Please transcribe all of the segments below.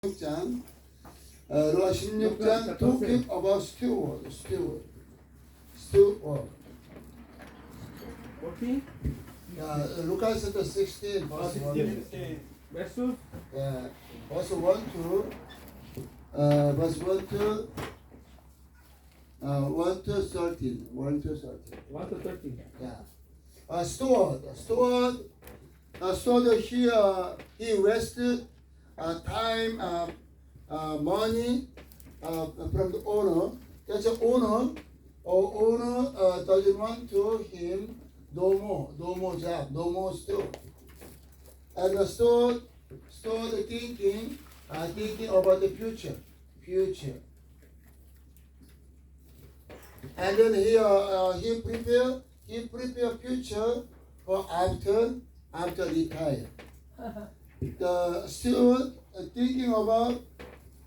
16장 로마 16장 talking about steward. Working? Lucas chapter 16 verse 1. Versus? Verse 1 to verse 1 to 1 to 13. 1 to 13. 1 to 13. Yeah. Steward here he wasted time, money from the owner. That's the owner. Owner doesn't want to him no more job, no more steward. And the steward thinking about the future. And then he prepare future for after retire. The steward thinking about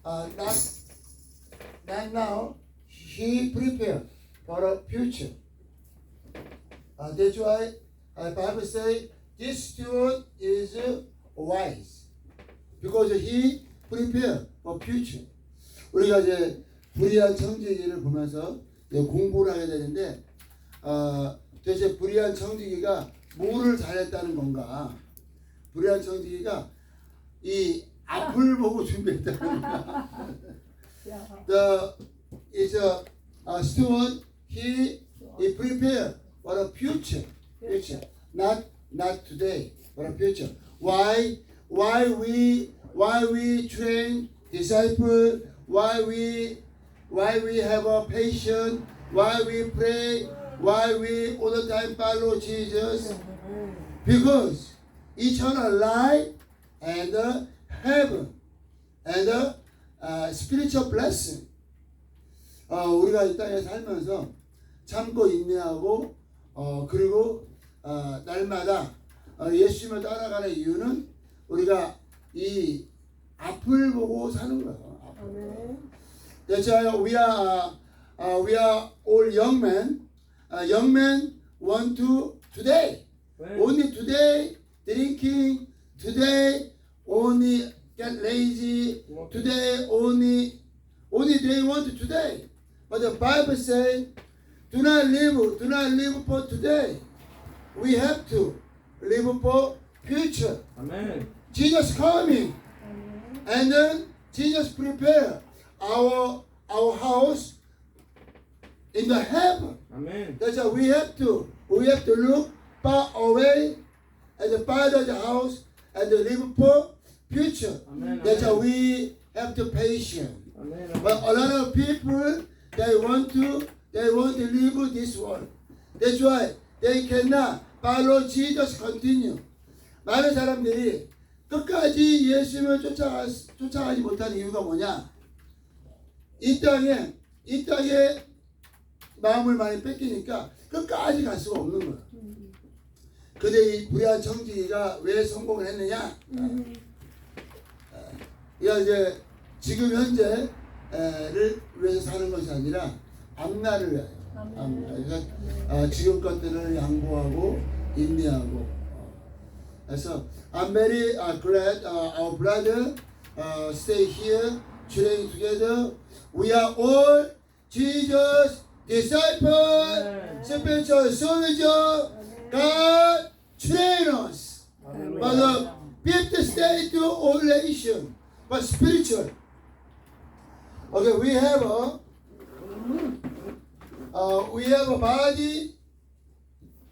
not now. He prepared for a future. That's why Bible say this steward is wise because he prepared for future. 우리가 이제 불의한 청지기를 보면서 공부를 하게 되는데 도대체 불의한 청지기가 뭐를 잘했다는 건가? 불의한 청지기가 이 앞을 보고 준비했다는 건가? Is a steward. He prepared for a future, not today, for a future. Why we train disciple? Why we have a patience? Why we pray? Why we all the time follow Jesus? Because eternal life and heaven and spiritual blessing. 우리가 이 땅에 살면서 참고 인내하고 그리고 날마다 예수님을 따라가는 이유는 우리가 이 앞을 보고 사는 거예요. That's why we are all young men. Young men want to today. Only today drinking. Today only get lazy. Today only they want today. But the Bible says, do not live for today. We have to live for future. Amen. Jesus coming, and then Jesus prepare our house in the heaven. Amen. That's why we have to look far away and buy the house and live for future. Amen. That's why we have to patience. Amen. But a lot of people they want to live this world. That's why they cannot follow Jesus continue. 많은 사람들이 끝까지 예수님을 쫓아가지 못하는 이유가 뭐냐? 이 땅에 마음을 많이 뺏기니까 끝까지 갈 수가 없는 거야. 근데 이 불의한 청지기가 왜 성공을 했느냐? 이제 지금 현재를 위해서 사는 것이 아니라 앞날을 위하여. 그러니까 지금 것들을 양보하고 인내하고. 그래서 I'm very glad our brother stay here, train together. We are all Jesus disciples, spiritual soldiers. God train us. But the fifth state to all nation, but spiritual. Okay, we have a body.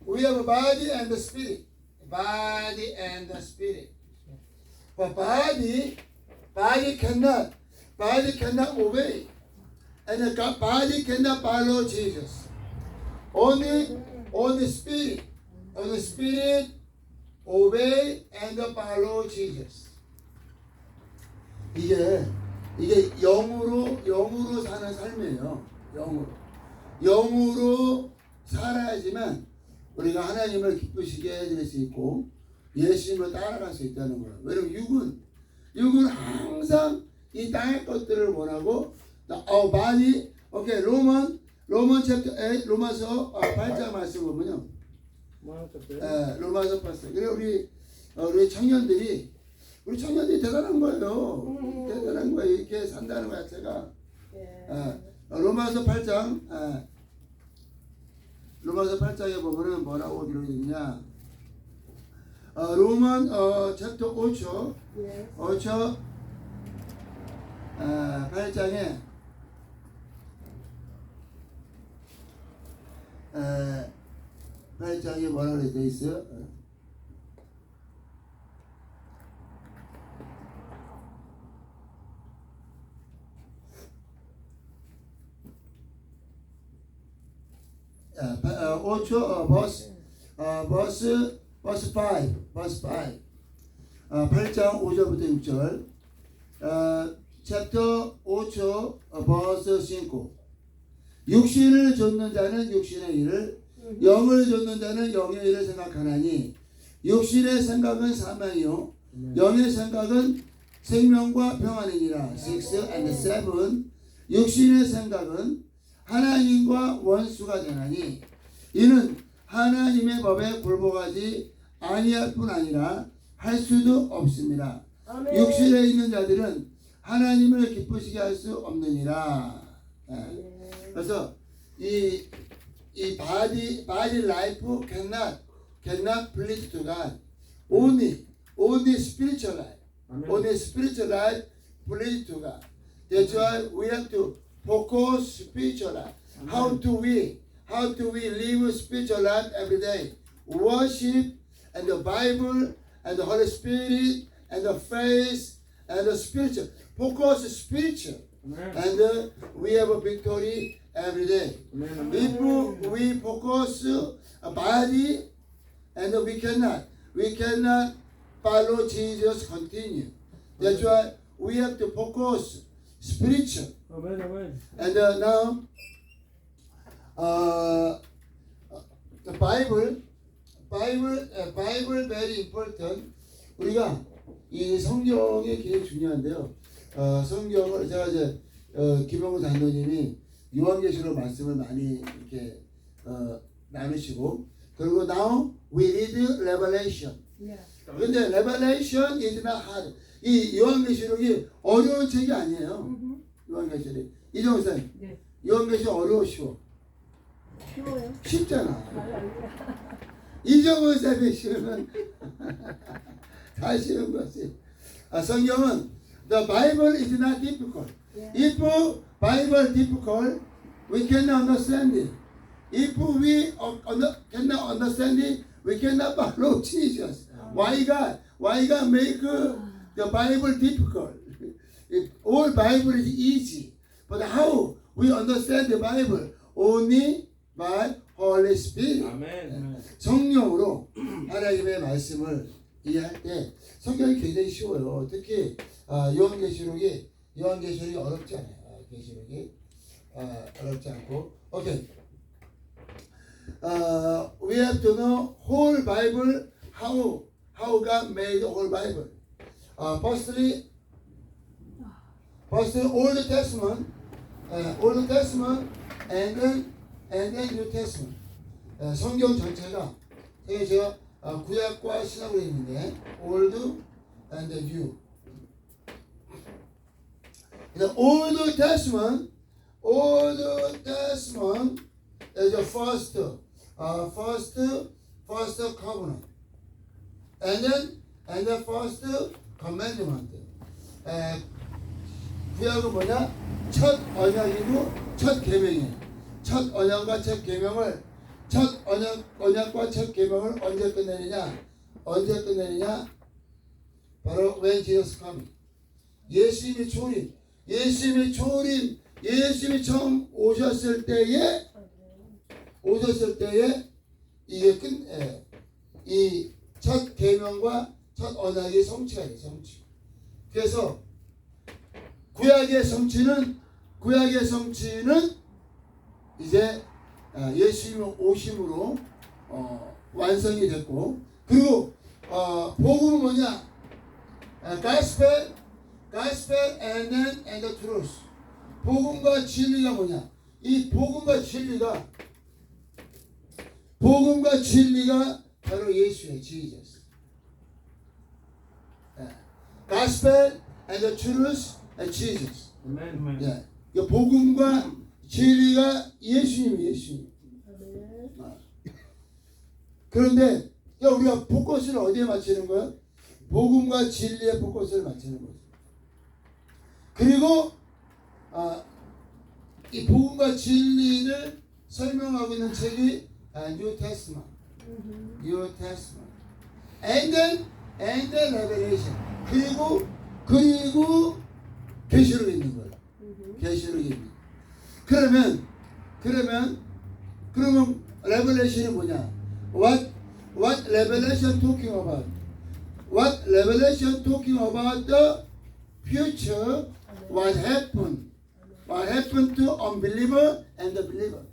We have a body and a spirit. Body and the spirit. But body cannot obey, and the body cannot follow Jesus. Only spirit. The spirit obey and follow Jesus. 이게 영으로 사는 삶이에요. 영으로 살아야지만 우리가 하나님을 기쁘시게 해드릴 수 있고 예수님을 따라갈 수 있다는 거예요. 왜냐면 육은 항상 이 땅의 것들을 원하고 body. 오케이, 로만 챕터 8 로마서 8장 말씀 보면요. 로마서 8장. 그래 우리 청년들이 우리 청년들이 대단한 거예요. 대단한 거예요. 이렇게 산다는 거 자체가. 로마서 8장 로마서 8장에 보면은 뭐라고 기록이 되느냐. 로만 챕터 5초 5초 8장에 8장에 뭐라고 되어 있어요? 버스 5 8장 5절부터 6절 챕터 5초 버스 5 육신을 좇는 자는 육신의 일을 영을 좇는 자는 영의 일을 생각하나니 육신의 생각은 사망이요 영의 생각은 생명과 평안이니라. 6 and 7 육신의 생각은 하나님과 원수가 되나니 이는 하나님의 법에 굴복하지 아니할 뿐 아니라 할 수도 없습니다. 아멘. 육신에 있는 자들은 하나님을 기쁘시게 할 수 없느니라. 그래서 이 body life cannot please to God. Only spiritual life. Only spiritual life please to God. That's why we have to focus spiritual life. How do we live spiritual life every day? Worship and the Bible and the Holy Spirit and the faith and the spiritual. Focus spiritual. And we have a victory every day. If we focus body and we cannot follow Jesus continue. That's why we have to focus spiritual. And now the Bible very important. 우리가 이 성경이 굉장히 중요한데요. 성경을 제가 이제 김영우 장로님이 요한계시록 말씀을 많이 이렇게 나누시고 그리고 now we read Revelation. 근데 Revelation is not hard. 이 요한계시록이 어려운 책이 아니에요. 요한계시록 이정우 쌤, 요한계시록 어려워 쉬워? 쉬워요? 쉽잖아. 이정우 쌤이 쉬우면 다 쉬운 거지. 성경은 the Bible is not difficult. If Bible difficult, we cannot understand it. If we cannot understand it, we cannot follow Jesus. Why God make the Bible difficult? All Bible is easy, but how we understand the Bible? Only by Holy Spirit. 성령으로 하나님의 말씀을 이해할 때 성경이 굉장히 쉬워요. 특히 요한계시록이 어렵지 않아요. 계시록이 어렵지 않고. 오케이. We have to know whole Bible, how God made the whole Bible. Firstly, Old Testament, and then New Testament. 성경 전체가 제가 구약과 신약으로 있는데 Old and New. The Old Testament is the first covenant, and the first commandment. 구약은 뭐냐? 첫 언약이고 첫 계명이에요. 첫 언약과 첫 계명을 언약과 첫 계명을 언제 끝내느냐? 바로 when Jesus comes. 예수님이 처음 오셨을 때에 이게 이 첫 계명과 첫 언약의 성취가 돼요. 성취. 그래서 구약의 성취는 이제 예수님 오심으로 완성이 됐고, 그리고 복음은 뭐냐? Gospel and the truth. 복음과 진리가 뭐냐? 이 복음과 진리가 바로 예수의 Jesus. gospel and the truth and Jesus. Amen. 예, 이 복음과 진리가 예수님. 아멘. 그런데 우리가 포커스를 어디에 맞추는 거야? 복음과 진리에 포커스를 맞추는 거죠. 그리고 이 복음과 진리를 설명하고 있는 책이 New Testament, New Testament, and then Revelation. 그리고 계시록이 있는 거예요. 계시록이 있는. 그러면 Revelation이 뭐냐? What Revelation talking about? What Revelation talking about the future? What happened? What happened to unbeliever and the believer?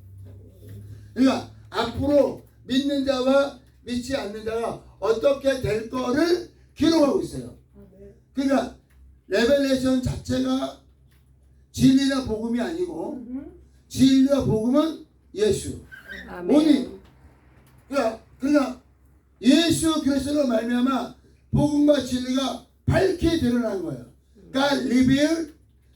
그러니까 앞으로 믿는 자와 믿지 않는 자가 어떻게 될 거를 기록하고 있어요. 그러니까 레벨레이션 자체가 진리나 복음이 아니고 진리와 복음은 예수. 오직 그러니까 예수 그리스도로 말미암아 복음과 진리가 밝게 드러난 거예요. God revealed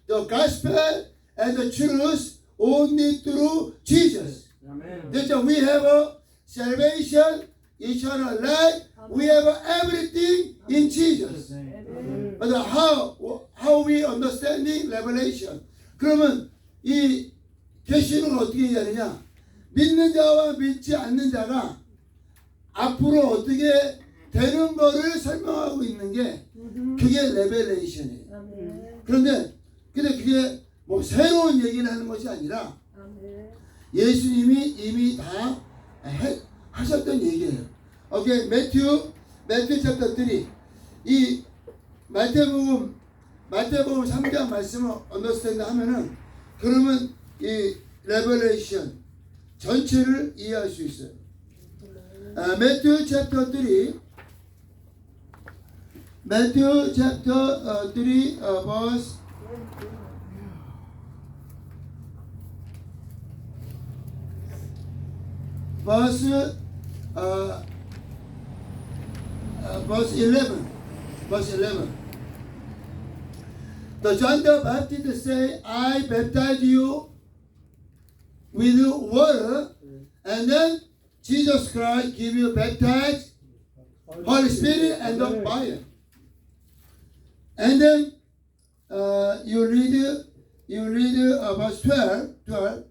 the gospel and the truth only through Jesus. Amen. That's why we have a salvation, eternal life. We have everything in Jesus. Amen. But how we understanding revelation? 그러면 이 계시록을 어떻게 얘기하느냐? 믿는 자와 믿지 않는 자가 앞으로 어떻게 되는 거를 설명하고 있는 게 그게 레벨레이션이에요. 그런데 그게 뭐 새로운 얘기를 하는 것이 아니라 예수님이 이미 다 하셨던 얘기예요. 오케이, 매튜 챕터 3. 이 마태복음 3장 말씀을 언더스탠드 하면은 그러면 이 레벨레이션 전체를 이해할 수 있어요. 매튜 챕터 3 Matthew chapter 3 verse 11. The John the Baptist say, I baptize you with water, and then Jesus Christ give you baptize Holy Spirit and the fire. And then you read verse 12.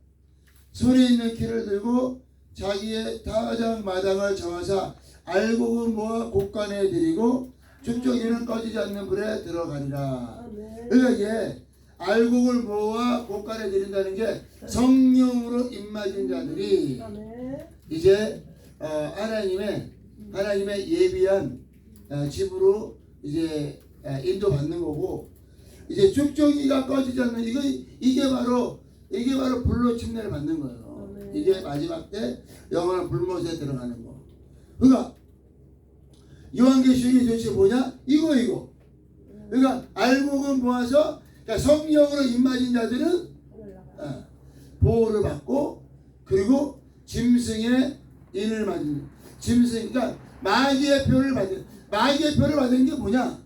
소리 있는 키를 들고 자기의 타작 마당을 정하사 알곡은 모아 곳간에 들이고 쭉정이는 꺼지지 않는 불에 들어가리라. 그러니까 이게 알곡을 모아 곳간에 들인다는 게 성령으로 임맞은 자들이 이제 하나님의 예비한 집으로 이제 인도받는 거고, 이제 쭉정이가 꺼지지 않는 이게 바로 불로 침례를 받는 거예요. 이게 마지막 때 영원한 불못에 들어가는 거. 그러니까 요한계시록이 도대체 뭐냐? 이거. 그러니까 알곡은 모아서, 그러니까 성령으로 임맞은 자들은 보호를 받고, 그리고 짐승의 인을 맞은 그러니까 마귀의 표를 받은 게 뭐냐?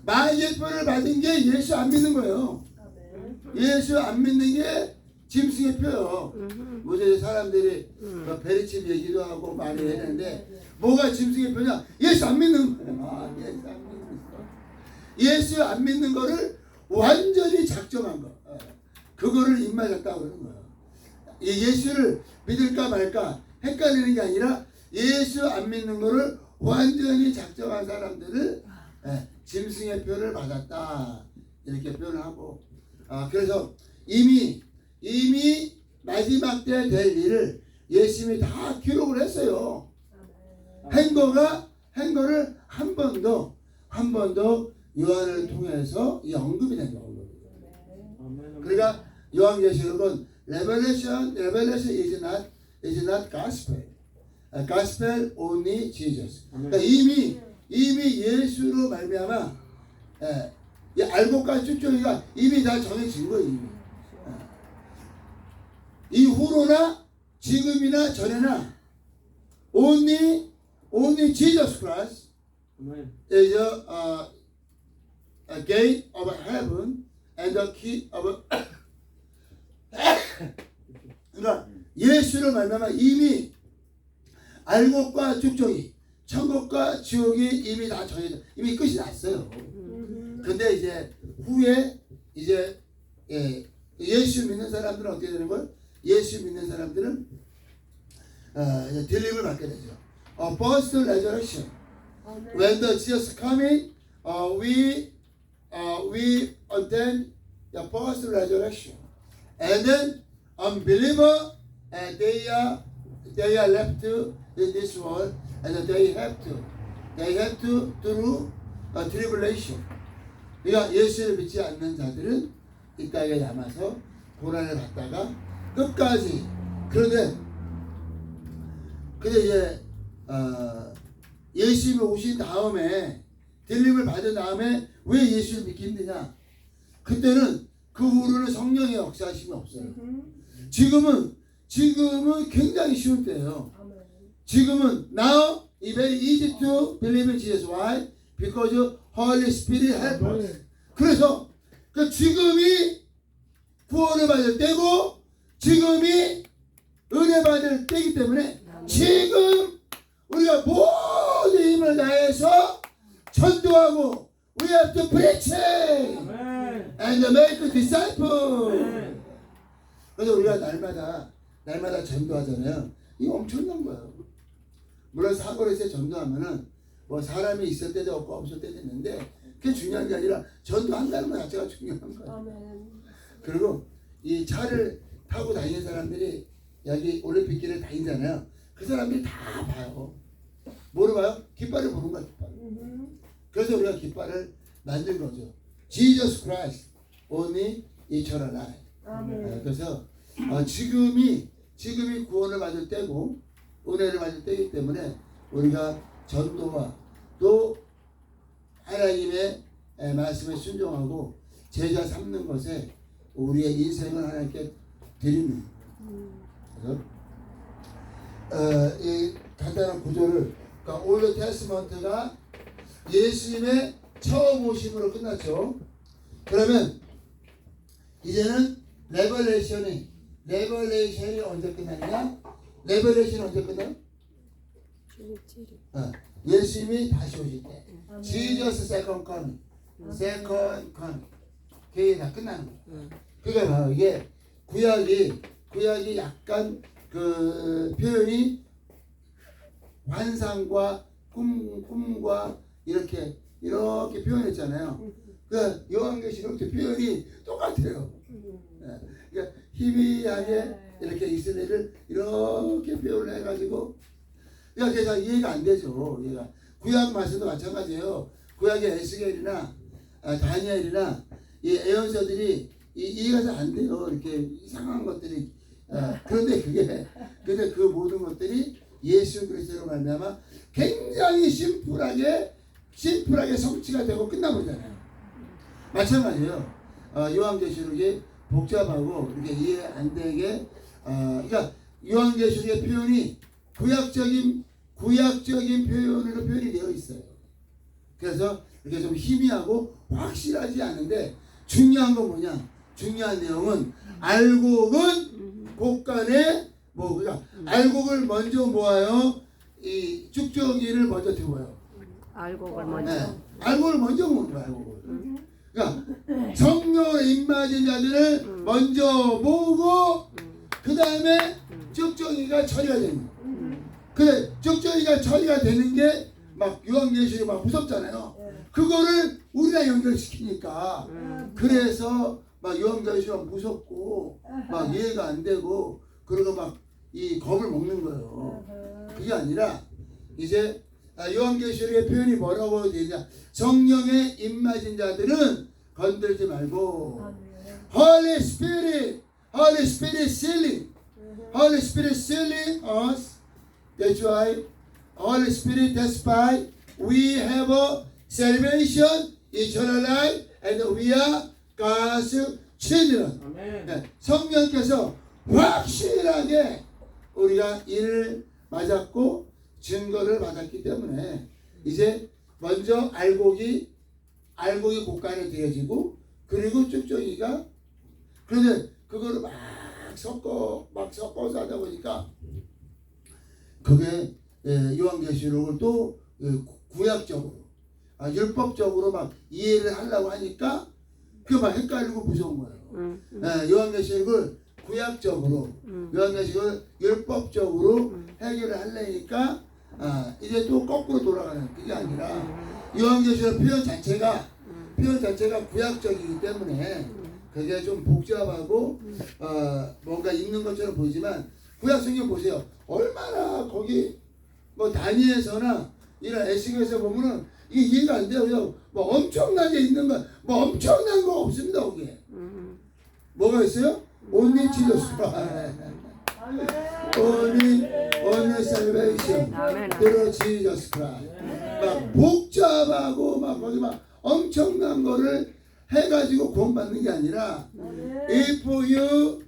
마귀의 표를 받은 게 예수 안 믿는 거예요. 예수 안 믿는 게 짐승의 표요. 모세 사람들이 베리칩 얘기도 하고 많이 했는데 뭐가 짐승의 표냐? 예수 안 믿는 거예요. 예수 안 믿는 거를 완전히 작정한 거. 그거를 입맞았다고 그러는 거예요. 예수를 믿을까 말까 헷갈리는 게 아니라 예수 안 믿는 거를 완전히 작정한 사람들을 짐승의 표를 받았다, 이렇게 표현을 하고, 그래서 이미 마지막 때 될 일을 예수님이 다 기록을 했어요. 행거를 한 번 더 요한을 통해서 이 언급이 된 거예요. 그러니까 요한계시록은 revelation is not gospel. Gospel only Jesus. 그러니까 이미 예수로 말미암아 이 알곡과 쭉정이가 이미 다 정해진 거예요. 이미. 이후로나 지금이나 전에나 only Jesus Christ is gate of heaven and the key of 그러니까 예수를 말미암아 이미 알곡과 죽정이 천국과 지옥이 이미 다 정해져 이미 끝이 났어요. 근데 이제 후에 이제 예수 믿는 사람들은 어떻게 되는 걸? 예수 믿는 사람들은 이제 딜림을 받게 되죠. First resurrection. When the Jesus coming, we attend the first resurrection, and then unbeliever, and they are left in this world, and they have to through a tribulation. 그러니까 예수를 믿지 않는 자들은 이 땅에 남아서 고난을 받다가 끝까지. 그런데 이제 예수님이 오신 다음에 딜림을 받은 다음에 왜 예수를 믿기 힘드냐? 그때는 그 후로는 성령의 역사하심이 없어요. 지금은 굉장히 쉬울 때예요. 지금은 now it's very easy to believe in Jesus. Why? Because Holy Spirit help us. 그래서 그 지금이 구원을 받을 때고 지금이 은혜 받을 때이기 때문에 지금 우리가 모든 힘을 다해서 전도하고 we have to preach and make disciples. 그래서 우리가 날마다 전도하잖아요. 이거 엄청난 거예요. 물론 사고에서 전도하면은 뭐 사람이 있을 때도 없고 없을 때도 있는데 그게 중요한 게 아니라 전도한다는 것 자체가 중요한 거예요. 그리고 이 차를 타고 다니는 사람들이 여기 올림픽길을 다니잖아요. 그 사람들이 다 봐요. 뭐를 봐요? 깃발을 보는 거야, 깃발. 그래서 우리가 깃발을 만든 거죠. Jesus Christ, only eternal life. 그래서 지금이 구원을 받을 때고 은혜를 받을 때이기 때문에 우리가 전도와 또 하나님의 말씀에 순종하고 제자 삼는 것에 우리의 인생을 하나님께 드립니다. 그래서 이 간단한 구조를 그러니까 올드 테스먼트가 예수님의 처음 오심으로 끝났죠. 그러면 이제는 레벨레이션이 언제 끝나느냐? 레벨레이션이 언제 끝나요? 예수님이 다시 오실 때. Jesus second coming. 그게 다 끝나는 거예요. 그러니까 바로 이게 구약이 약간 그 표현이 환상과 꿈과 이렇게 표현했잖아요. 그 요한계시록 표현이 똑같아요. 그러니까 희미하게 이렇게 이스라엘을 이렇게 표현을 해가지고 그래서 이해가 안 되죠. 얘가 구약 말씀도 마찬가지예요. 구약의 에스겔이나 다니엘이나 이 예언서들이 이해가 잘 안 돼요. 이렇게 이상한 것들이. 그런데 그 모든 것들이 예수 그리스도로 말미암아 굉장히 심플하게 성취가 되고 끝나버리잖아요. 마찬가지예요. 요한계시록이 복잡하고 이렇게 이해 안 되게 그러니까 요한계시록의 표현이 구약적인 표현으로 표현이 되어 있어요. 그래서 이렇게 좀 희미하고 확실하지 않은데 중요한 건 뭐냐? 중요한 내용은 알곡은 곡간에 그러니까 알곡을 먼저 모아요. 이 쭉정이를 먼저 태워요. 알곡을 먼저. 네. 알곡을 먼저 모으는 거야. 알곡을. 그러니까 성령을 임하신 자들을 먼저 모으고 그 다음에 쭉정이가 처리가 되는 거예요. 근데 쭉정이가 처리가 되는 게 막 요한계시록이 막 무섭잖아요. 그거를 우리가 연결시키니까 그래서 막 요한계시록 무섭고 막 이해가 안 되고 그러고 막 이 겁을 먹는 거예요. 그게 아니라 이제 요한계시록의 표현이 뭐라고 되냐? 성령에 임하신 자들은 건들지 말고 Holy Spirit sealing us. That's why Holy Spirit testify we have a salvation, eternal life, and we are God's children. 네, 성령께서 확실하게 우리가 이를 맞았고 증거를 받았기 때문에 이제 먼저 알곡이 알곡이 곡간에 되어지고 그리고 쭉쭉이가 그런데 그거를 막 섞어서 하다 보니까 그게 요한계시록을 또 구약적으로 율법적으로 막 이해를 하려고 하니까 그게 막 헷갈리고 무서운 거예요. 요한계시록을 구약적으로 요한계시록을 율법적으로 해결을 하려니까 이제 또 거꾸로 돌아가는 그게 아니라 요한계시록 표현 자체가 구약적이기 때문에 그게 좀 복잡하고 뭔가 읽는 것처럼 보이지만 구약 성경 보세요. 얼마나 거기 뭐 다니엘서나 이런 에스겔에서 보면은 이게 이해가 안 돼요. 그냥 뭐 엄청나게 있는 거, 뭐 엄청난 거 없습니다. 거기에 뭐가 있어요? Only Jesus Christ, only salvation through Jesus Christ. 막 복잡하고 막 거기 막 엄청난 거를 해가지고 구원받는 게 아니라 if you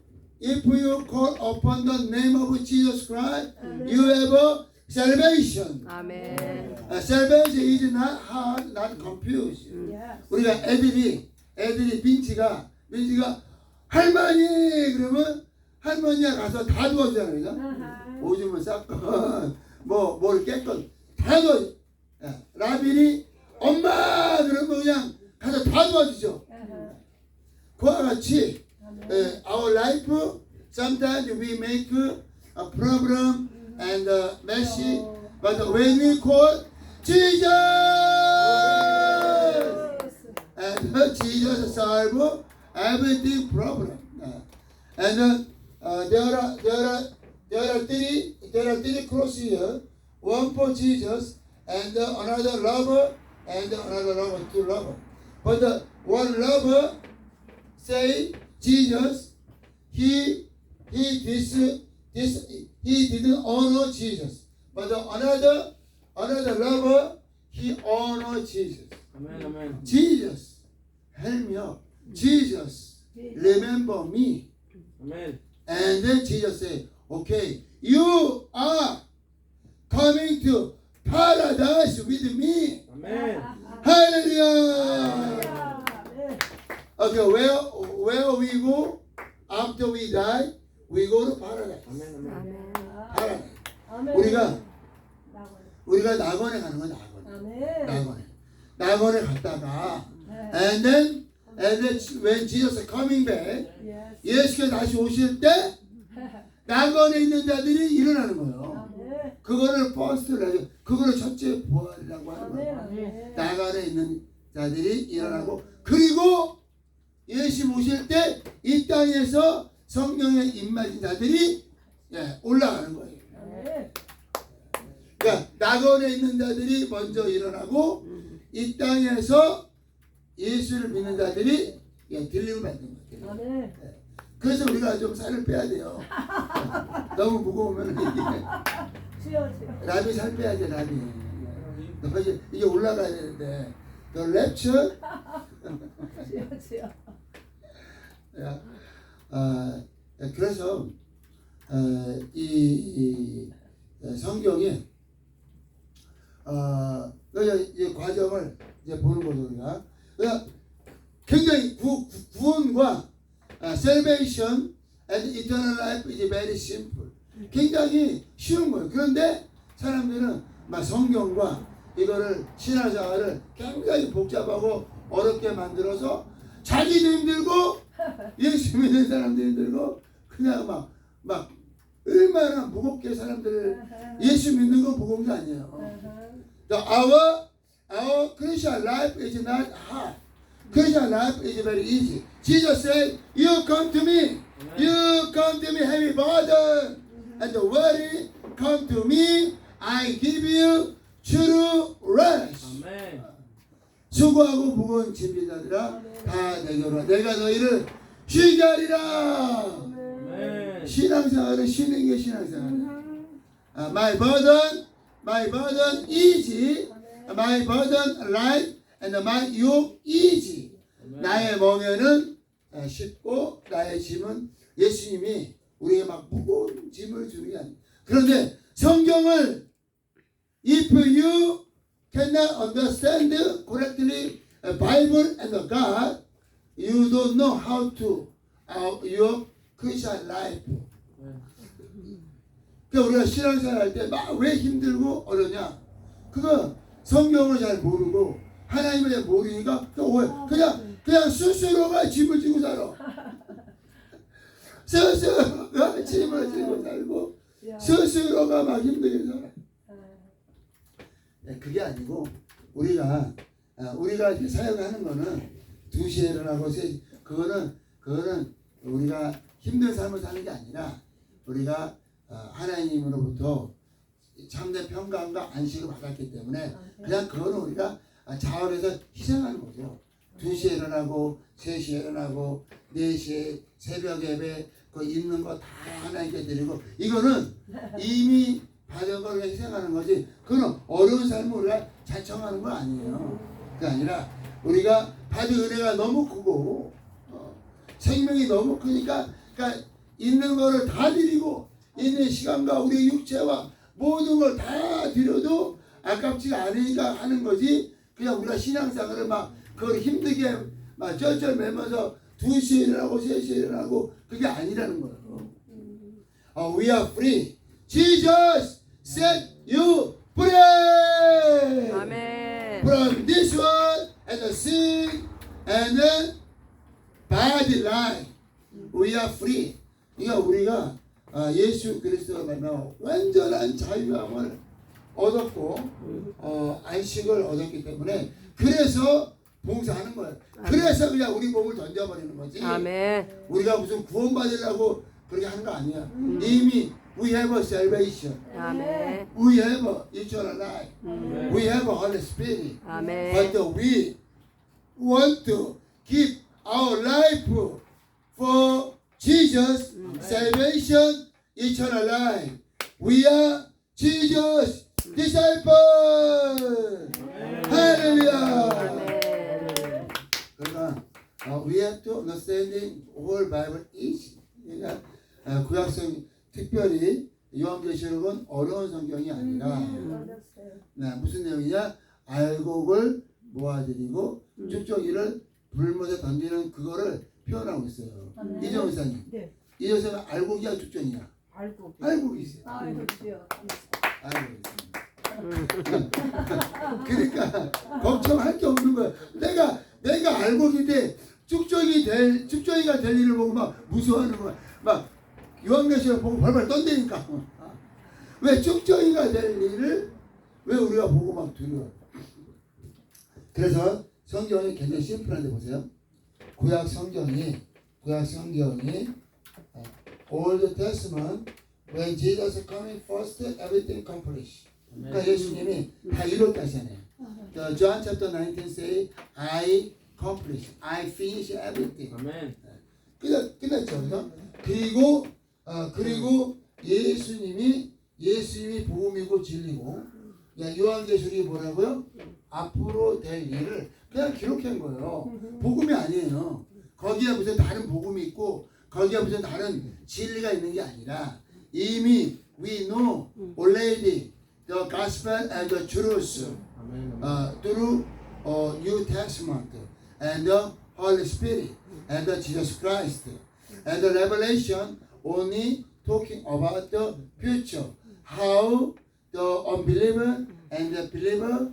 call upon the name of Jesus Christ, you have a salvation. 아멘. Salvation is not hard, not confused. 우리가 애들이 민지가 할머니 그러면 할머니가 가서 다 도와주잖아요. 그죠? 오줌을 쌌건 뭘 깼건 다 도와줘. 라빈이 엄마 그러면 그냥 가서 다 도와주죠. 그와 같이 our life sometimes we make a problem and messy, but when we call Jesus and Jesus solve everything problem. And there are three crosses here. One for Jesus and another lover and another lover, two lover. But the one lover say Jesus, he didn't honor Jesus. But another lover, he honor Jesus. Amen. Jesus, help me out. Jesus, remember me. Amen. And then Jesus said, okay, you are coming to paradise with me. Amen. Hallelujah. Okay, where we go after we die, we go to paradise. Amen. Paradise. 우리가 낙원에 가는 거야, 낙원에 갔다가 and then when Jesus is coming back, 예수께서 다시 오실 때 낙원에 있는 자들이 일어나는 거예요. 그거를 퍼스트를 해서 그거를 첫째 부활이라고 하는 거예요. 낙원에 있는 자들이 일어나고 그리고 예수 오실 때 이 땅에서 성령에 임하신 자들이 올라가는 거예요. 그러니까 낙원에 있는 자들이 먼저 일어나고 이 땅에서 예수를 믿는 자들이 들림을 받는 거예요. 그래서 우리가 좀 살을 빼야 돼요. 너무 무거우면 라비 살 빼야 돼. 라비. 너 이제 올라가야 되는데 너 랩처? 그래서 이 성경에 이 과정을 이제 보는 거죠. 우리가 그러니까 굉장히 구원과 salvation and eternal life is very simple. 굉장히 쉬운 거예요. 그런데 사람들은 막 성경과 이거를 신앙생활을 굉장히 복잡하고 어렵게 만들어서 자기도 힘들고 예수 믿는 사람도 힘들고 그냥 막 얼마나 무겁게 사람들을 예수 믿는 건 무거운 게 아니에요. Our Christian life is not hard. Christian life is very easy. Jesus said, "You come to me, you come to me heavy burden and worry. Come to me, I give you true rest." Amen. 수고하고 무거운 짐진자들아 다 내게로 내가 너희를 쉬게 하리라. Amen. 신앙생활은 쉬는 게 신앙생활이야. My burden easy, my burden light, and my yoke easy. 나의 멍에는 쉽고 나의 짐은 예수님이 우리에게 막 무거운 짐을 주는 게 아니야. 그런데 성경을 if you cannot understand correctly Bible and the God, you don't know how to your Christian life. 그러니까 우리가 신앙생활 할 때 막 왜 힘들고 어려냐? 그거 성경을 잘 모르고 하나님을 잘 모르니까 그냥 스스로가 짐을 지고 살아. 스스로가 짐을 지고 살고 스스로가 막 힘들게 살아. 그게 아니고 우리가 이렇게 사역하는 거는 2시에 일어나고 그거는 우리가 힘든 삶을 사는 게 아니라 우리가 하나님으로부터 참된 평강과 안식을 받았기 때문에 그냥 그거는 우리가 자원해서 희생하는 거죠. 2시에 일어나고 3시에 일어나고 4시에 새벽 예배 그 있는 거 다 하나님께 드리고 이거는 이미 받은 걸 희생하는 거지. 그건 어려운 삶을 우리가 자청하는 건 아니에요. 그게 아니라 우리가 받은 은혜가 너무 크고 생명이 너무 크니까 그러니까 있는 거를 다 드리고 있는 시간과 우리 육체와 모든 걸 다 드려도 아깝지가 않으니까 하는 거지. 그냥 우리가 신앙생활을 막 그걸 힘들게 막 쩔쩔매면서 2시에 일어나고 3시에 일어나고 그게 아니라는 거예요. We are free. Jesus set you free. 아멘. From this one and the sin and the body life. We are free. 그러니까 우리가 예수 그리스도가 말하면 완전한 자유함을 얻었고 안식을 얻었기 때문에 그래서 봉사하는 거예요. 그래서 그냥 우리 몸을 던져버리는 거지. 아멘. 우리가 무슨 구원받으려고 그렇게 하는 거 아니야. 이미 we have a salvation. 아멘. We have a eternal life. Amen. We have a Holy Spirit. 아멘. But we want to give our life for Jesus, salvation, eternal life. We are Jesus disciples. Hallelujah. 아멘. 그러니까 we have to understanding whole Bible is. 그러니까 구약성 특별히 요한계시록은 어려운 성경이 아니라 무슨 내용이냐? 알곡을 모아드리고 쭉쭉이를 불못에 던지는 그거를 표현하고 있어요. 이정우 사님. 네. 이정우 사님 알곡이야 쭉쭉이야? 알고. 알곡이 있어요. 알고 있어요. 알고 있습니다. 그러니까 걱정할 게 없는 거야. 내가 알곡인데 쭉쭉이가 될 일을 보고 막 무서워하는 거야. 막 요한계시록 보고 벌벌 떤다니까. 왜 쭉쭉이가 될 일을 왜 우리가 보고 막 두려워? 그래서 성경이 굉장히 심플한데 보세요. 구약 성경이 Old Testament when Jesus coming first everything accomplished. 그러니까 예수님이 다 이뤘다 하잖아요. John chapter 19 say I accomplished, I finish everything. 아멘. 끝났죠. 그죠? 그리고 예수님이 복음이고 진리고 요한계시록이 뭐라고요? 앞으로 될 일을 그냥 기록한 거예요. 복음이 아니에요. 거기에 무슨 다른 복음이 있고 거기에 무슨 다른 진리가 있는 게 아니라 이미 we know already the gospel and the truth through New Testament and the Holy Spirit and the Jesus Christ and the revelation only talking about the future, how the unbeliever and the believer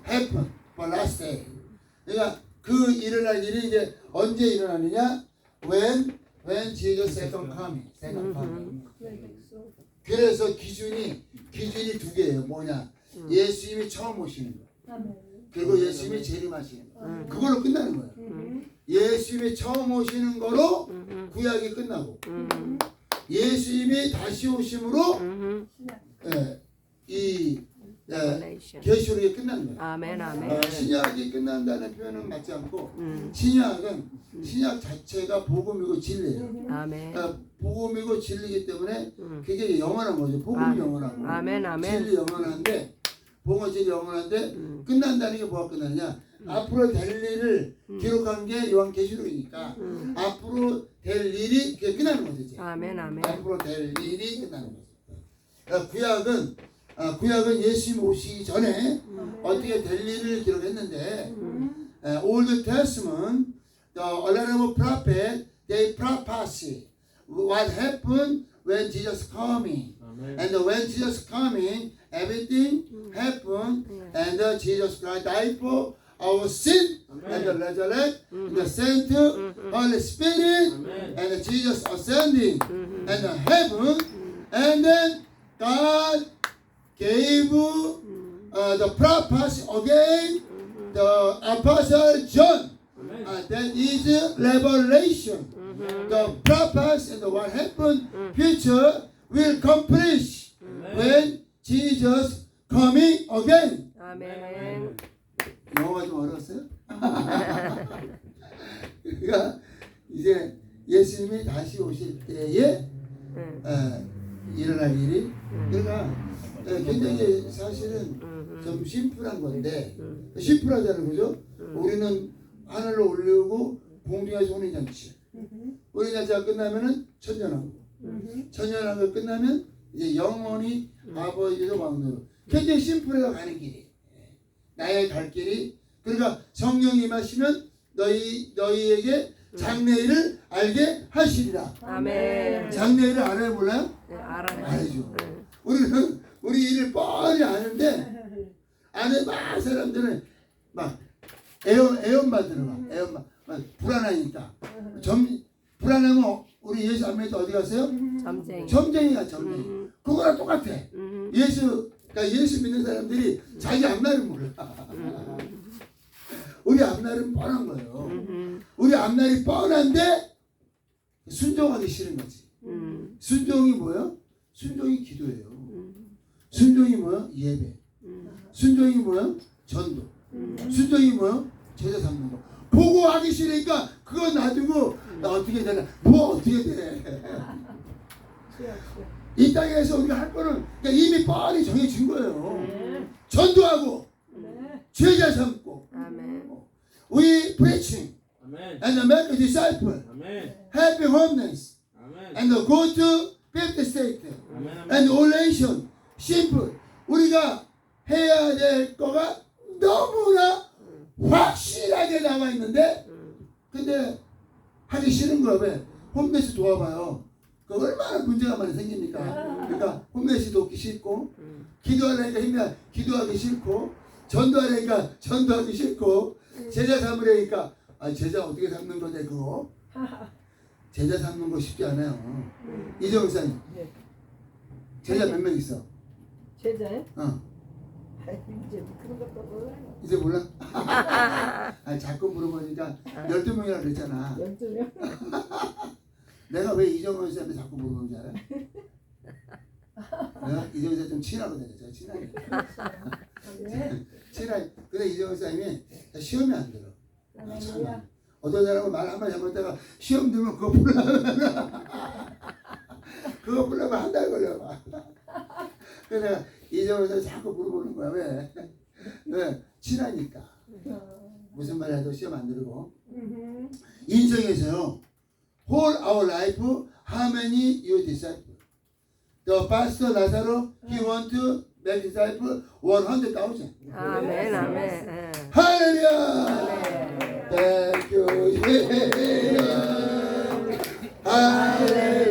happen for last day. 그러니까 그 일어날 일이 이제 언제 일어나느냐? When Jesus second coming. 그래서 기준이 두 개예요. 뭐냐? 예수님이 처음 오시는 거. 그리고 예수님이 재림하시는 거. 그걸로 끝나는 거예요. 예수님이 처음 오시는 거로 구약이 끝나고 예수님이 다시 오심으로 계시록이 끝나는 거예요. 아멘. 신약이 끝난다는 표현은 맞지 않고 신약 자체가 복음이고 진리예요. 아멘. 복음이고 진리이기 때문에 그게 영원한 거죠. 복음이 영원하고 아멘. 진리 영원한데 복음은 진리 영원한데 끝난다는 게 뭐가 끝나냐? 앞으로 될 일을 기록한 게 요한계시록이니까 앞으로 될 일이 그게 끝나는 거죠. 이제. 아멘. 앞으로 될 일이 끝나는 거죠. 그러니까 구약은 구약은 예수님 오시기 전에 어떻게 될 일을 기록했는데 Old Testament, the a lot of prophet they prophesy what happened when Jesus coming. 아멘. And when Jesus coming, everything happened, and Jesus Christ died for our sin, and the resurrect, the sent Holy Spirit, Amen. and Jesus ascending, and the heaven, and then God gave the prophets again, the Apostle John. 아멘. That is revelation. The prophets and what happened future will accomplish when Jesus coming again. 아멘. 영어가 좀 어려웠어요? 그러니까 이제 예수님이 다시 오실 때에 일어날 일이 그러니까 굉장히 사실은 좀 심플한 건데 심플하잖아요, 그죠? 우리는 하늘로 올리고 공중에서 혼인잔치. 혼인잔치가 끝나면은 천년왕국. 천년왕국 끝나면 이제 영원히 아버지도 왕노로. 굉장히 심플해서 가는 길이. 나의 갈 길이. 그러니까 성령이 임하시면 너희에게 장래일을 알게 하시리라. 아멘. 장래일을 알아요, 몰라요? 네, 알아요. 알죠. 우리는 우리 일을 뻔히 아는데 아는 막 사람들은 막 애원 받으러 가. 애원 막 불안하니까. 불안하면 우리 예수 안 믿을 때 어디 가세요? 점쟁이. 점쟁이가 점쟁이. 그거랑 똑같아. 그러니까 예수 믿는 사람들이 자기 앞날을 몰라. 우리 앞날은 뻔한 거예요. 우리 앞날이 뻔한데 순종하기 싫은 거지. 순종이 뭐예요? 순종이 기도예요. 순종이 뭐예요? 예배. 순종이 뭐예요? 전도. 순종이 뭐예요? 제자 삼는 거. 보고 하기 싫으니까 그거 놔두고 나 어떻게 되나? 뭐 어떻게 돼? 이 땅에서 우리가 할 거는 그러니까 이미 뻔히 정해진 거예요. 전도하고 제자 삼고 아멘. we preaching 아멘. and make a disciple, 아멘. helping homeless, 아멘. and go to fifth state, 아멘. and all nation. simple. 우리가 해야 될 거가 너무나 확실하게 나와 있는데, 근데 하기 싫은 거야. 왜? 홈레스 도와봐요. 그 얼마나 문제가 많이 생깁니까? 그러니까 홈레스 돕기 싫고, 기도하려니까 힘이 기도하기 싫고, 전도하려니까 전도하기 싫고, 제자 삼으려니까 제자 어떻게 삼는 거냐 그거. 제자 삼는 거 쉽지 않아요. 이정사님 제자 몇 명 있어? 제자요? 이제 그런 것도 몰라요. 이제 몰라? 자꾸 물어보니까 12명이라 그랬잖아. 12명? 내가 왜 이정원 쌤한테 자꾸 물어보는지 알아? 내가 이정원 쌤 좀 친하거든요. 제가 친하게. 네. 친하게. 근데 이정원 쌤이 시험이 안 들어. 참. 어떤 사람은 말 한마디 잘못했다가 시험 들면 그거 보려면 그거 보려면 한 달 걸려. 그래서 내가 이정원 쌤 자꾸 물어보는 거야. 왜? 왜? 친하니까. 무슨 말 해도 시험 안 들고. 인생에서요. Whole our life, how many you disciple? The pastor Lazaro, he want to make disciple 100,000. 아멘. 아멘. Hallelujah! Thank you, Jesus. Hallelujah!